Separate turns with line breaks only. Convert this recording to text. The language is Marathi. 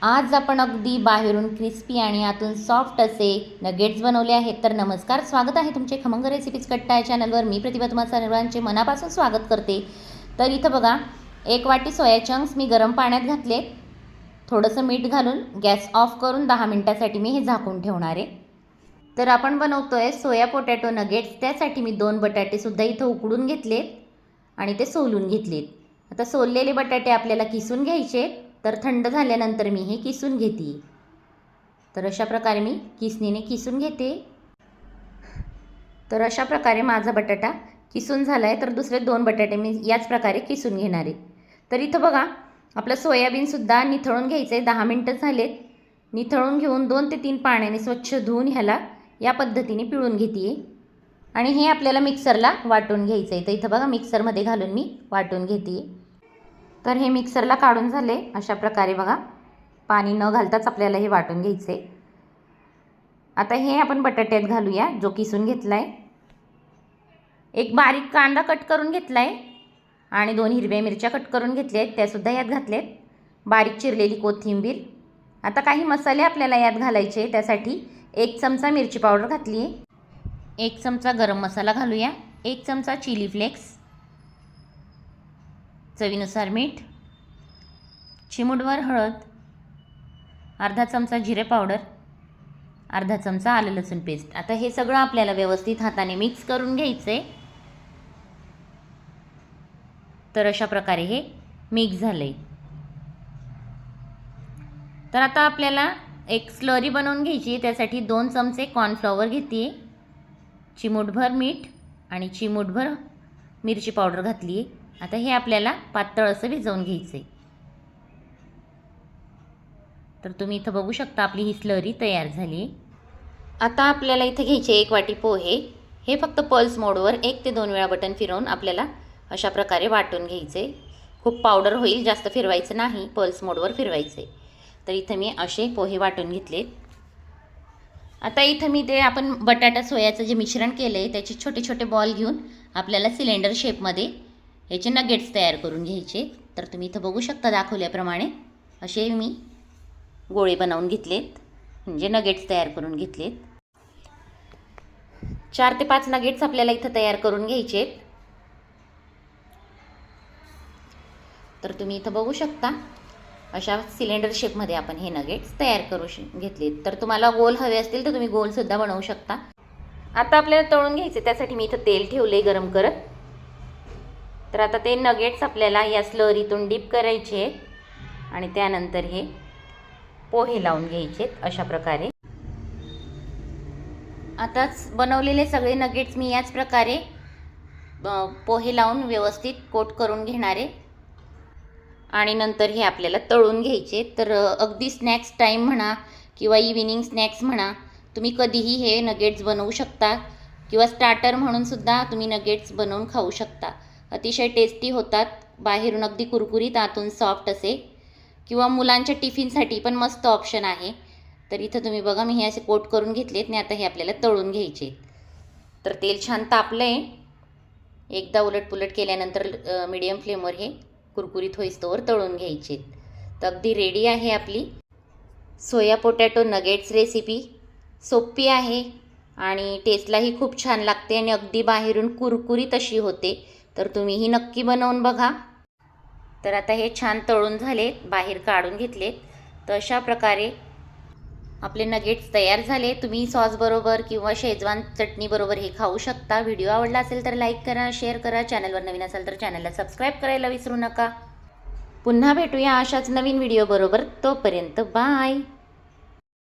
आज आपण अगदी बाहेरून क्रिस्पी आणि आतून सॉफ्ट असे नगेट्स बनवले आहेत. तर नमस्कार, स्वागत आहे तुमचे खमंग रेसिपीज कट्टा या चॅनलवर. मी प्रतिभा तुम्हा सर्वांचे मनापासून स्वागत करते. तर इथं बघा, 1 वाटी सोया चंक्स मी गरम पाण्यात घातले. थोडंसं मीठ घालून गॅस ऑफ करून 10 मिनिटासाठी मी हे झाकून ठेवणार आहे. तर आपण बनवतोय सोया पोटॅटो नगेट्स. त्यासाठी मी 2 बटाटेसुद्धा इथं उकडून घेतलेत आणि ते सोलून घेतलेत. आता सोललेले बटाटे आपल्याला किसून घ्यायचे. तर थंड झाल्यानंतर मी हे किसून घेते. तर अशा प्रकारे मी किसणीने किसून घेते. तर अशा प्रकारे माझा बटाटा किसून झाला आहे. तर दुसरे 2 बटाटे मी याच प्रकारे किसून घेणार आहे. तर इथं बघा, आपलं सोयाबीनसुद्धा निथळून घ्यायचं आहे. 10 मिनटं झालेत. निथळून घेऊन 2 ते 3 पाण्याने स्वच्छ धुवून ह्याला या पद्धतीने पिळून घेते आहे. आणि हे आपल्याला मिक्सरला वाटून घ्यायचं आहे. तर इथं बघा, मिक्सरमध्ये घालून मी वाटून घेते. तर हे मिक्सरला काढून झाले. अशा प्रकारे बघा, पाणी न घालताच आपल्याला हे वाटून घ्यायचे. आता हे आपण बटाट्यात घालूया, जो किसून घेतला आहे. एक बारीक कांदा कट करून घेतला आहे आणि 2 हिरव्या मिरच्या कट करून घेतल्या आहेत, त्यासुद्धा यात घातलेत. बारीक चिरलेली कोथिंबीर. आता काही मसाले आपल्याला यात घालायचे. त्यासाठी 1 चमचा मिरची पावडर घातली आहे, 1 चमचा गरम मसाला घालूया, 1 चमचा चिली फ्लेक्स, चवीनुसार मीठ, चिमूटभर हळद, अर्धा चमचा जिरे पावडर, अर्धा चमचा आलं लसूण पेस्ट. आता हे सगळं आपल्याला व्यवस्थित हाताने मिक्स करून घ्यायचं आहे. तर अशा प्रकारे हे मिक्स झालं आहे. तर आता आपल्याला एक स्लरी बनवून घ्यायची आहे. त्यासाठी 2 चमचे कॉर्नफ्लॉवर घेते, चिमूटभर मीठ आणि चिमूटभर मिरची पावडर घातली आहे. आता हे आपल्याला पातळ असं भिजवून घ्यायचं आहे. तर तुम्ही इथं बघू शकता, आपली ही स्लरी तयार झाली. आता आपल्याला इथे घ्यायचे 1 वाटी पोहे. हे फक्त पल्स मोडवर 1 ते 2 वेळा बटन फिरवून आपल्याला अशा प्रकारे वाटून घ्यायचे. खूप पावडर होईल, जास्त फिरवायचं नाही, पल्स मोडवर फिरवायचे. तर इथं मी असे पोहे वाटून घेतले. आता इथं मी ते आपण बटाटा सोयाचं जे मिश्रण केलं आहे त्याचे छोटे छोटे बॉल घेऊन आपल्याला सिलेंडर शेपमध्ये याचे नगेट्स तयार करून घ्यायचे. तर तुम्ही इथं बघू शकता, दाखवल्याप्रमाणे असे मी गोळे बनवून घेतलेत, म्हणजे नगेट्स तयार करून घेतलेत. 4 ते 5 नगेट्स आपल्याला इथं तयार करून घ्यायचे. तर तुम्ही इथं बघू शकता, अशा सिलेंडर शेपमध्ये आपण हे नगेट्स तयार करू घेतलेत. तर तुम्हाला गोल हवे असतील तर तुम्ही गोलसुद्धा बनवू शकता. आता आपल्याला तळून घ्यायचे. त्यासाठी मी इथं तेल ठेवले गरम करत. तर आता ते नगेट्स आपल्याला या स्लरीतून डीप करायचे आणि त्यानंतर हे पोहे लावून घ्यायचे अशा प्रकारे. आताच बनवलेले सगळे नगेट्स मी याच प्रकारे पोहे लावून व्यवस्थित कोट करून घेणारे आणि नंतर हे आपल्याला तळून घ्यायचे. तर अगदी स्नॅक्स टाईम म्हणा किंवा इव्हिनिंग स्नॅक्स म्हणा, तुम्ही कधीही हे नगेट्स बनवू शकता किंवा स्टार्टर म्हणूनसुद्धा तुम्ही नगेट्स बनवून खाऊ शकता. अतिशय टेस्टी होतात. बाहेरून अगदी कुरकुरीत, आतून सॉफ्ट असे. किंवा मुलांच्या टिफिनसाठी पण मस्त ऑप्शन आहे. तर इथं तुम्ही बघा, मी हे असे कोट करून घेतलेत आणि आता हे आपल्याला तळून घ्यायचे. तर तेल छान तापलं आहे. एकदा उलटपुलट केल्यानंतर मीडियम फ्लेमवर हे कुरकुरीत होईस्तोवर तळून घ्यायचे. तर अगदी रेडी आहे आपली सोया पोटॅटो नगेट्स रेसिपी. सोपी आहे आणि टेस्टलाही खूप छान लागते आणि अगदी बाहेरून कुरकुरीत अशी होते. तर तुम्हीही नक्की बनवून बघा. तर आता हे छान तळून झाले, बाहेर काढून घेतलेत. तर अशा प्रकारे आपले नगेट्स तयार झाले. तुम्ही सॉसबरोबर किंवा शेजवान चटणीबरोबर हे खाऊ शकता. व्हिडिओ आवडला असेल तर लाईक करा, शेअर करा. चॅनलवर नवीन असाल तर चॅनलला सबस्क्राईब करायला विसरू नका. पुन्हा भेटूया अशाच नवीन व्हिडिओबरोबर. तोपर्यंत बाय.